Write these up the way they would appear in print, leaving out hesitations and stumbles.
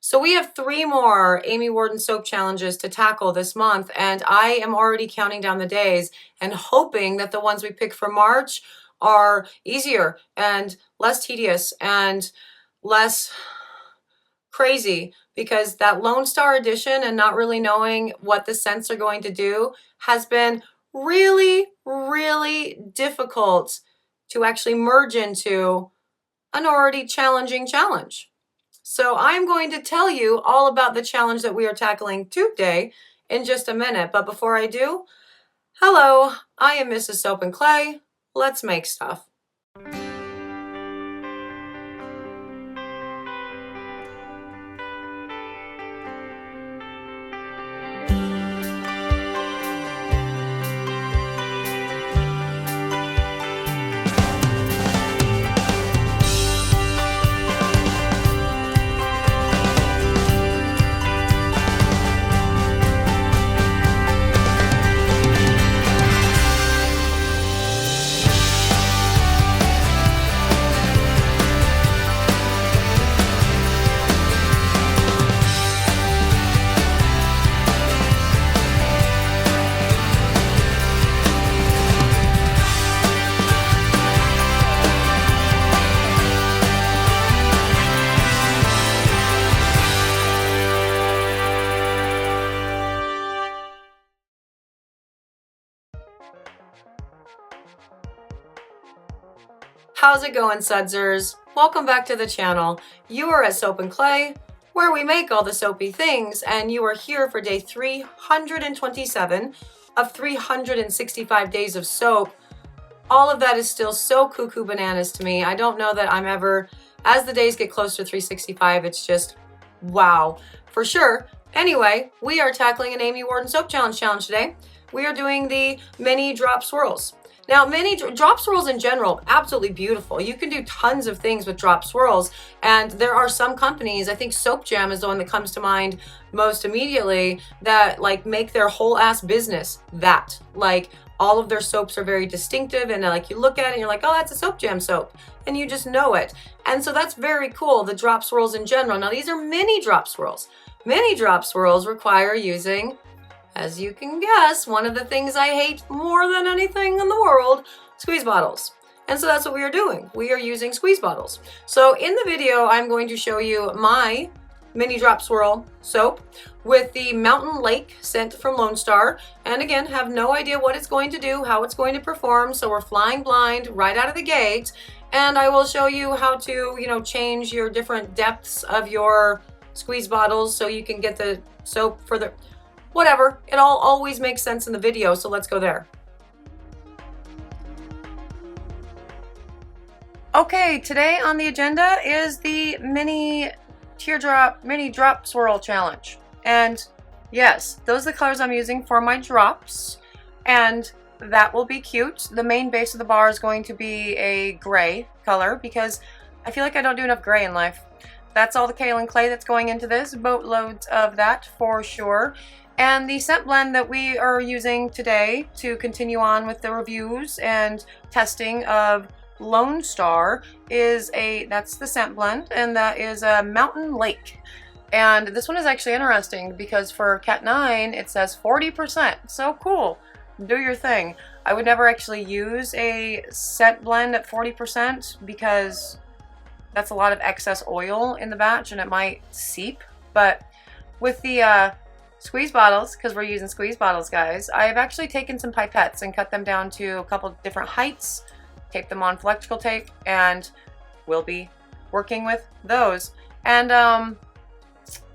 So we have 3 more Amy Warden soap challenges to tackle this month, and I am already counting down the days and hoping that the ones we pick for March are easier and less tedious and less crazy, because that Lone Star edition and not really knowing what the scents are going to do has been really, really difficult to actually merge into an already challenging challenge. So I'm going to tell you all about the challenge that we are tackling today in just a minute. But before I do, hello, I am Mrs. Soap and Clay. Let's make stuff. How's it going, Sudsers? Welcome back to the channel. You are at Soap and Clay, where we make all the soapy things, and you are here for day 327 of 365 days of soap. All of that is still so cuckoo bananas to me. I don't know that I'm ever, as the days get closer to 365, it's just wow, for sure. Anyway, we are tackling an Amy Warden Soap Challenge today. We are doing the mini drop swirls. Now, mini drop swirls in general, absolutely beautiful. You can do tons of things with drop swirls, and there are some companies, I think Soap Jam is the one that comes to mind most immediately, that like make their whole ass business that. Like, all of their soaps are very distinctive, and like you look at it and you're like, oh, that's a Soap Jam soap, and you just know it. And so that's very cool, the drop swirls in general. Now, these are mini drop swirls. Mini drop swirls require using, as you can guess, one of the things I hate more than anything in the world, squeeze bottles. And so that's what we are doing. We are using squeeze bottles. So in the video, I'm going to show you my mini drop swirl soap with the Mountain Lake scent from Lone Star. And again, have no idea what it's going to do, how it's going to perform. So we're flying blind right out of the gate. And I will show you how to, change your different depths of your squeeze bottles so you can get the soap for the whatever. It all always makes sense in the video, so let's go there. Okay, today on the agenda is the mini drop swirl challenge. And yes, those are the colors I'm using for my drops, and that will be cute. The main base of the bar is going to be a gray color because I feel like I don't do enough gray in life. That's all the kaolin clay that's going into this, boatloads of that for sure. And the scent blend that we are using today to continue on with the reviews and testing of Lone Star that's the scent blend, and that is a Mountain Lake. And this one is actually interesting because for Cat 9 it says 40%. So cool. Do your thing. I would never actually use a scent blend at 40% because that's a lot of excess oil in the batch and it might seep. But with the squeeze bottles, because we're using squeeze bottles, guys, I've actually taken some pipettes and cut them down to a couple different heights, taped them on electrical tape, and we'll be working with those. And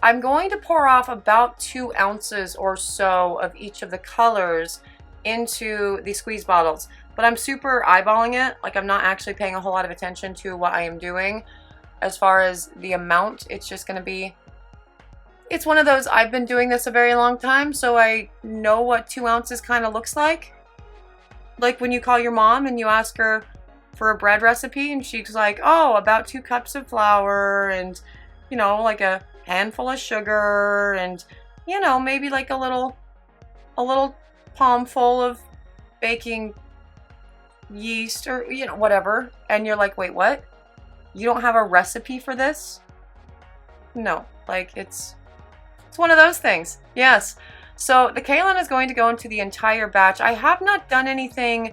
I'm going to pour off about 2 ounces or so of each of the colors into the squeeze bottles, but I'm super eyeballing it. Like, I'm not actually paying a whole lot of attention to what I am doing as far as the amount. It's just going to be, it's one of those, I've been doing this a very long time, so I know what 2 ounces kind of looks like. Like when you call your mom and you ask her for a bread recipe and she's like, oh, about 2 cups of flour and, like a handful of sugar and, maybe like a little palm full of baking yeast or, whatever. And you're like, wait, what? You don't have a recipe for this? no. Like, it's one of those things. Yes. So the kaolin is going to go into the entire batch. I have not done anything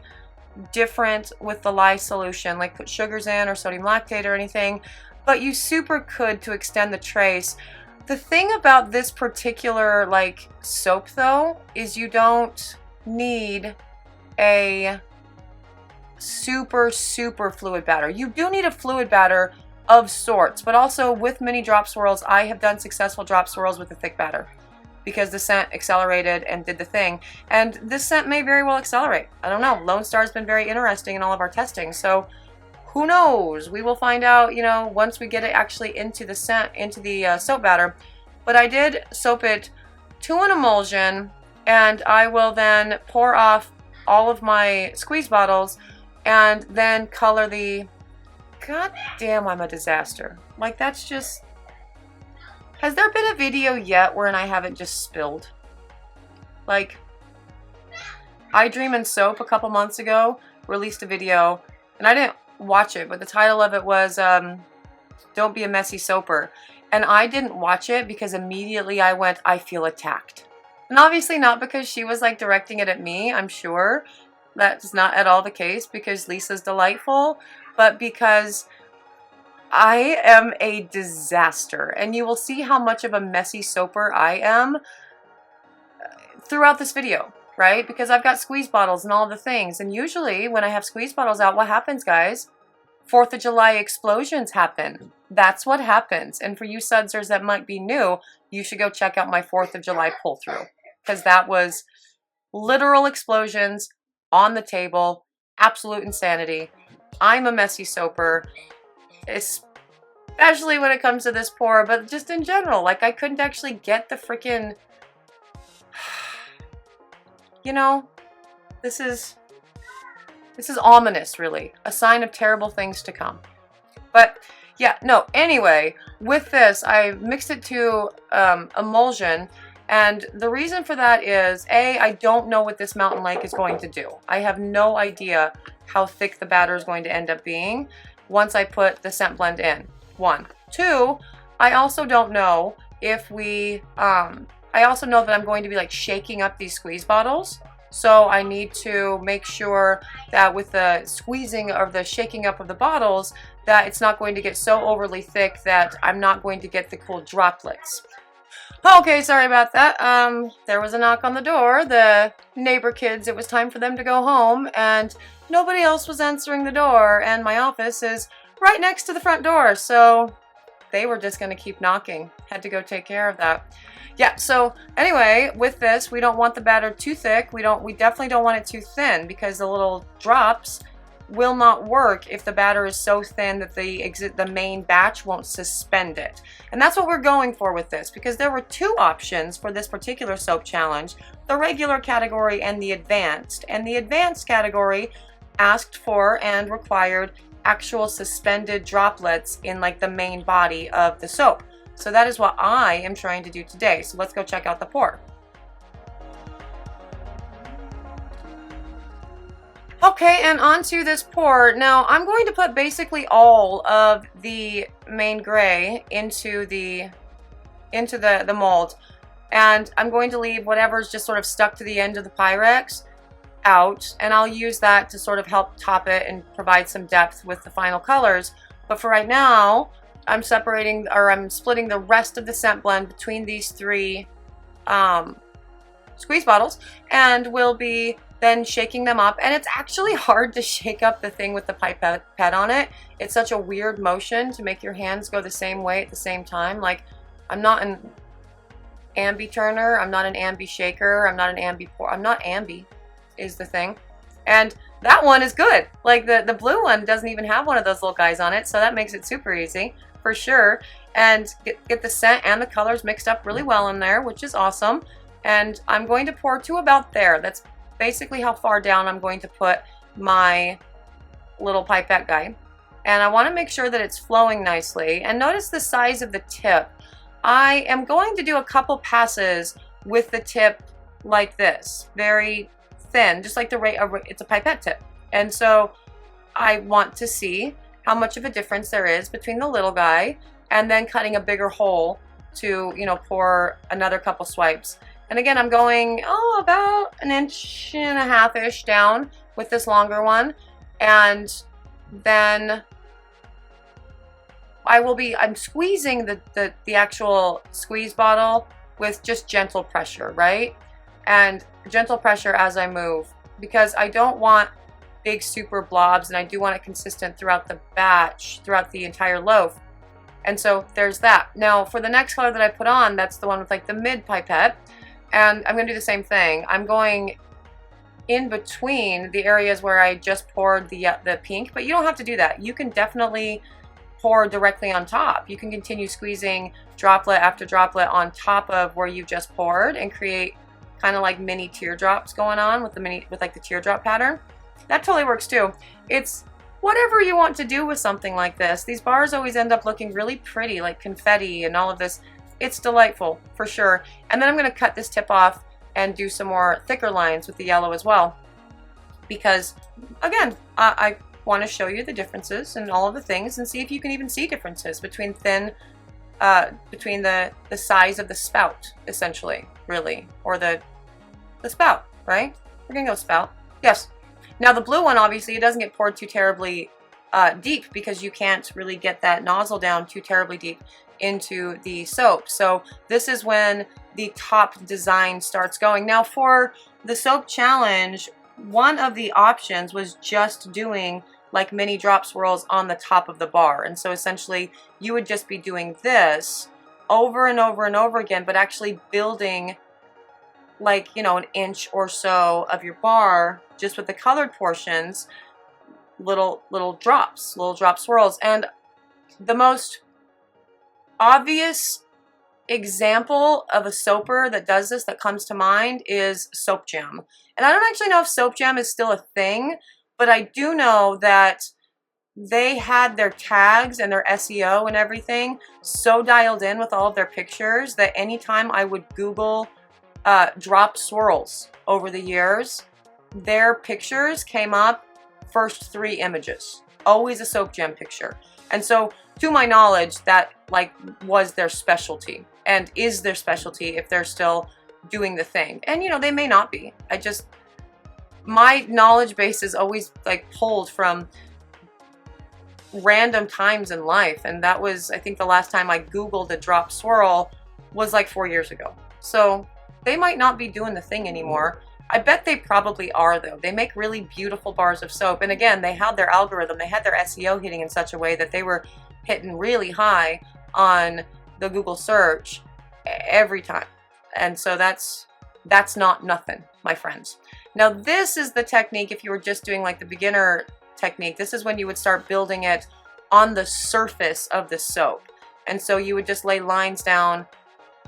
different with the lye solution, like put sugars in or sodium lactate or anything, but you super could to extend the trace. The thing about this particular like soap though is you don't need a super fluid batter. You do need a fluid batter of sorts, but also with mini drop swirls, I have done successful drop swirls with a thick batter because the scent accelerated and did the thing. And this scent may very well accelerate. I don't know. Lone Star's been very interesting in all of our testing, so who knows? We will find out, you know, once we get it actually into the scent, into the soap batter. But I did soap it to an emulsion, and I will then pour off all of my squeeze bottles and then color the... God damn, I'm a disaster. Like, that's just... Has there been a video yet wherein I haven't just spilled? Like, I Dream in Soap a couple months ago released a video, and I didn't watch it, but the title of it was Don't Be a Messy Soaper. And I didn't watch it because immediately I went, I feel attacked. And obviously not because she was like directing it at me, I'm sure. That's not at all the case because Lisa's delightful, but because I am a disaster. And you will see how much of a messy soaper I am throughout this video, right? Because I've got squeeze bottles and all the things. And usually when I have squeeze bottles out, what happens, guys? 4th of July explosions happen. That's what happens. And for you sudsers that might be new, you should go check out my 4th of July pull through. Because that was literal explosions on the table. Absolute insanity. I'm a messy soaper. Especially when it comes to this pour, but just in general. Like, I couldn't actually get the freaking... You know, this is ominous, really. A sign of terrible things to come. But, yeah, no, anyway, with this, I mixed it to emulsion, and the reason for that is, A, I don't know what this Mountain Lake is going to do. I have no idea how thick the batter is going to end up being once I put the scent blend in. 1. 2, I also don't know if we, I also know that I'm going to be like shaking up these squeeze bottles. So I need to make sure that with the squeezing or the shaking up of the bottles, that it's not going to get so overly thick that I'm not going to get the cool droplets. Okay, sorry about that. There was a knock on the door. The neighbor kids, it was time for them to go home, and nobody else was answering the door, and my office is right next to the front door, so they were just going to keep knocking. Had to go take care of that. Yeah, so anyway, with this, we don't want the batter too thick. We definitely don't want it too thin because the little drops will not work if the batter is so thin that the main batch won't suspend it. And that's what we're going for with this, because there were 2 options for this particular soap challenge, the regular category and the advanced. And the advanced category asked for and required actual suspended droplets in like the main body of the soap. So that is what I am trying to do today. So let's go check out the pour. Okay, and onto this pour. Now I'm going to put basically all of the main gray into the mold, and I'm going to leave whatever's just sort of stuck to the end of the Pyrex out, and I'll use that to sort of help top it and provide some depth with the final colors. But for right now, I'm splitting the rest of the scent blend between these 3 squeeze bottles, and we'll be then shaking them up. And it's actually hard to shake up the thing with the pipette on it. It's such a weird motion to make your hands go the same way at the same time. Like, I'm not an ambi turner, I'm not an ambi shaker, I'm not an ambi pour. I'm not ambi is the thing. And that one is good. Like the blue one doesn't even have one of those little guys on it, so that makes it super easy for sure. And get the scent and the colors mixed up really well in there, which is awesome. And I'm going to pour to about there. That's basically how far down I'm going to put my little pipette guy. And I want to make sure that it's flowing nicely. And notice the size of the tip. I am going to do a couple passes with the tip like this, very thin, just like it's a pipette tip. And so I want to see how much of a difference there is between the little guy and then cutting a bigger hole to, you know, pour another couple swipes. And again, I'm going, oh, about 1.5-ish down with this longer one. And then I'm squeezing the actual squeeze bottle with just gentle pressure, right? And gentle pressure as I move, because I don't want big super blobs, and I do want it consistent throughout the batch, throughout the entire loaf. And so there's that. Now for the next color that I put on, that's the one with like the mid pipette, and I'm gonna do the same thing. I'm going in between the areas where I just poured the pink, but you don't have to do that. You can definitely pour directly on top. You can continue squeezing droplet after droplet on top of where you just poured and create kind of like mini teardrops going on with like the teardrop pattern. That totally works too. It's whatever you want to do with something like this. These bars always end up looking really pretty, like confetti and all of this. It's delightful for sure. And then I'm going to cut this tip off and do some more thicker lines with the yellow as well, because again, I want to show you the differences and all of the things, and see if you can even see differences between between the size of the spout, essentially, really, or the spout, right? We're gonna go spout. Yes. Now the blue one, obviously, it doesn't get poured too terribly deep, because you can't really get that nozzle down too terribly deep into the soap. So this is when the top design starts going. Now for the soap challenge, one of the options was just doing like mini drop swirls on the top of the bar. And so essentially you would just be doing this over and over and over again, but actually building like, you know, 1 inch or so of your bar just with the colored portions, little drop swirls. And the most obvious example of a soaper that does this that comes to mind is Soap Jam. And I don't actually know if Soap Jam is still a thing, but I do know that they had their tags and their SEO and everything so dialed in with all of their pictures that anytime I would Google drop swirls over the years, their pictures came up first 3 images, always a Soap Jam picture. And so to my knowledge, that like was their specialty and is their specialty if they're still doing the thing. And you know, they may not be. My knowledge base is always like pulled from random times in life, and that was, I think the last time I Googled a drop swirl was like 4 years ago. So they might not be doing the thing anymore. I bet they probably are though. They make really beautiful bars of soap, and again, they had their algorithm, they had their SEO hitting in such a way that they were hitting really high on the Google search every time. And so that's not nothing, my friends. Now this is the technique if you were just doing like the beginner technique. This is when you would start building it on the surface of the soap. And so you would just lay lines down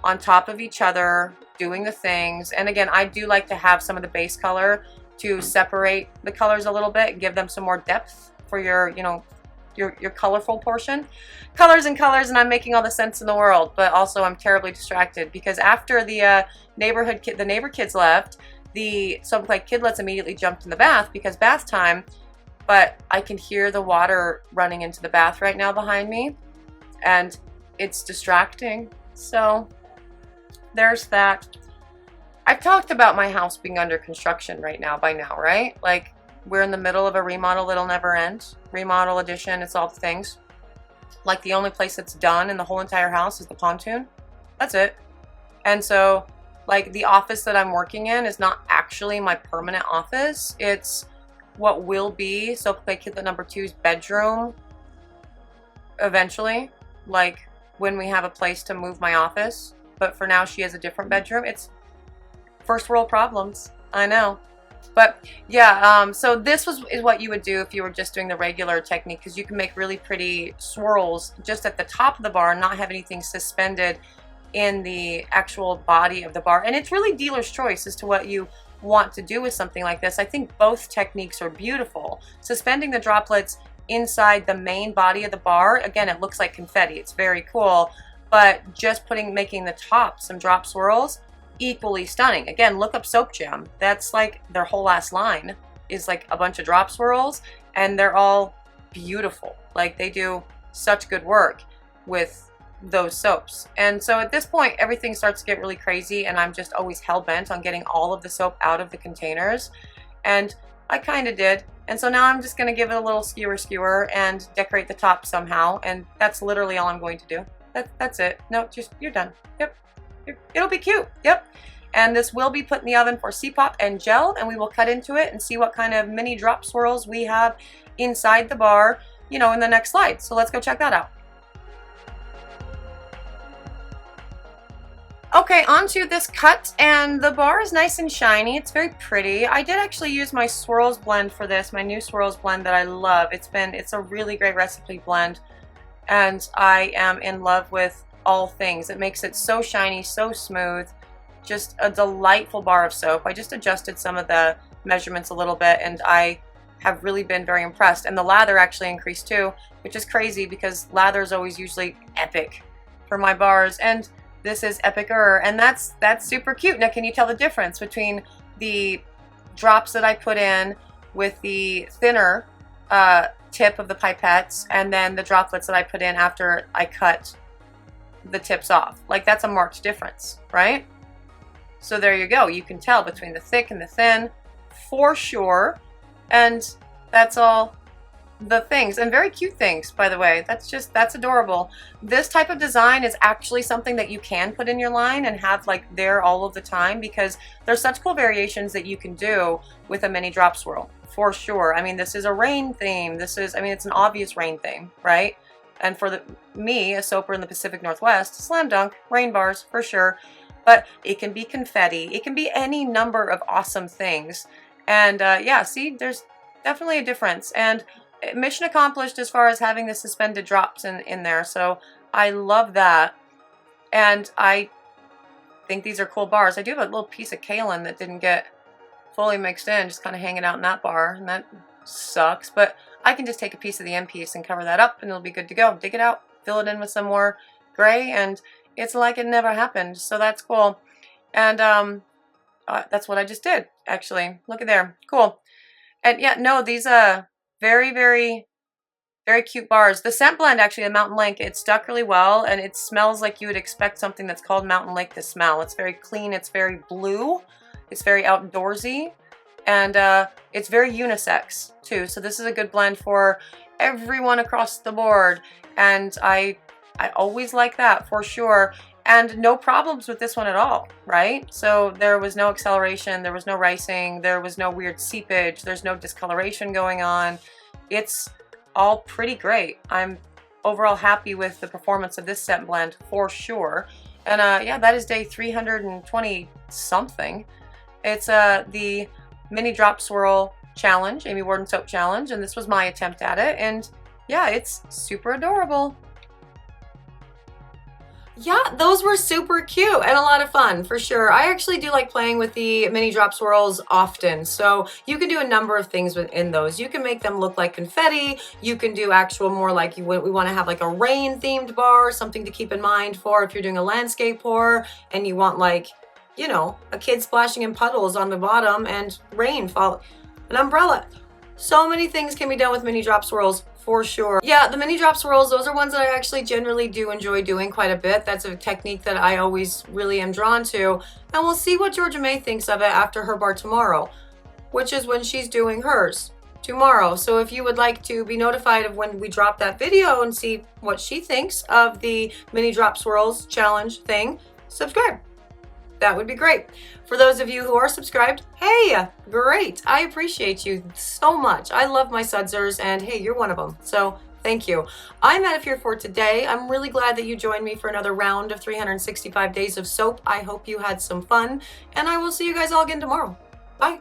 on top of each other, doing the things. And again, I do like to have some of the base color to separate the colors a little bit, give them some more depth for your, you know, your colorful portion. Colors and colors, and I'm making all the sense in the world, but also I'm terribly distracted because after the neighbor kids left, the Soap Clay kidlets immediately jumped in the bath because bath time, but I can hear the water running into the bath right now behind me, and it's distracting. So there's that. I've talked about my house being under construction right now by now, right? Like, we're in the middle of a remodel that'll never end. Remodel, addition, it's all the things. Like, the only place that's done in the whole entire house is the pontoon. That's it. And so, like, the office that I'm working in is not actually my permanent office. It's what will be Soap Clay Kidlet number 2's bedroom eventually. Like, when we have a place to move my office. But for now, she has a different bedroom. It's first world problems. I know. But yeah, so this is what you would do if you were just doing the regular technique, because you can make really pretty swirls just at the top of the bar and not have anything suspended in the actual body of the bar. And it's really dealer's choice as to what you want to do with something like this. I think both techniques are beautiful. Suspending the droplets inside the main body of the bar, again, it looks like confetti. It's very cool. But just making the top some drop swirls, equally stunning. Again, look up Soap Jam. That's like their whole last line is like a bunch of drop swirls, and they're all beautiful. Like, they do such good work with those soaps. And so at this point, everything starts to get really crazy, and I'm just always hell-bent on getting all of the soap out of the containers. And I kind of did. And so now I'm just going to give it a little skewer and decorate the top somehow. And that's literally all I'm going to do. That's it. No, just, you're done. Yep. It'll be cute. Yep. And this will be put in the oven for C-pop and gel, and we will cut into it and see what kind of mini drop swirls we have inside the bar, you know, in the next slide. So let's go check that out. Okay, onto this cut, and the bar is nice and shiny. It's very pretty. I did actually use my Swirls blend for this, my new Swirls blend that I love. It's a really great recipe blend, and I am in love with all things. It makes it so shiny, so smooth, just a delightful bar of soap. I just adjusted some of the measurements a little bit, and I have really been very impressed. And the lather actually increased too, which is crazy because lather is always usually epic for my bars, and this is epicer, and that's super cute. Now, can you tell the difference between the drops that I put in with the thinner tip of the pipettes and then the droplets that I put in after I cut the tips off? Like, that's a marked difference, right? So there you go. You can tell between the thick and the thin for sure. And that's all the things, and very cute things, by the way. That's adorable. This type of design is actually something that you can put in your line and have like there all of the time, because there's such cool variations that you can do with a mini drop swirl for sure. I mean, this is a rain theme. It's an obvious rain theme, right? And for me, a soaper in the Pacific Northwest, slam dunk, rain bars for sure. But it can be confetti. It can be any number of awesome things. And yeah, see, there's definitely a difference. And mission accomplished as far as having the suspended drops in there. So I love that. And I think these are cool bars. I do have a little piece of kaolin that didn't get fully mixed in, just kind of hanging out in that bar, and that sucks. But I can just take a piece of the end piece and cover that up, and it'll be good to go. Dig it out, fill it in with some more gray, and it's like it never happened. So that's cool. And that's what I just did, actually. Look at there. Cool. And yeah, no, these very, very, very cute bars. The scent blend, actually, the Mountain Lake, it stuck really well, and it smells like you would expect something that's called Mountain Lake to smell. It's very clean, it's very blue, it's very outdoorsy, and it's very unisex too. So this is a good blend for everyone across the board, and I always like that for sure. And no problems with this one at all, right? So there was no acceleration, there was no ricing, there was no weird seepage, there's no discoloration going on. It's all pretty great. I'm overall happy with the performance of this scent blend for sure. And yeah, that is day 320 something. It's the mini drop swirl challenge, Amy Warden soap challenge, and this was my attempt at it. And yeah, it's super adorable. Yeah, those were super cute and a lot of fun for sure. I actually do like playing with the mini drop swirls often. So you can do a number of things within those. You can make them look like confetti. You can do actual more like we want to have like a rain themed bar, something to keep in mind for if you're doing a landscape pour and you want like, you know, a kid splashing in puddles on the bottom and rain fall, an umbrella. So many things can be done with mini drop swirls for sure. Yeah, the mini drop swirls, those are ones that I actually generally do enjoy doing quite a bit. That's a technique that I always really am drawn to. And we'll see what Georgia May thinks of it after her bar tomorrow, which is when she's doing hers tomorrow. So if you would like to be notified of when we drop that video and see what she thinks of the mini drop swirls challenge thing, subscribe. That would be great. For those of you who are subscribed, hey, great. I appreciate you so much. I love my sudsers, and hey, you're one of them. So thank you. I'm out of here for today. I'm really glad that you joined me for another round of 365 days of soap. I hope you had some fun, and I will see you guys all again tomorrow. Bye.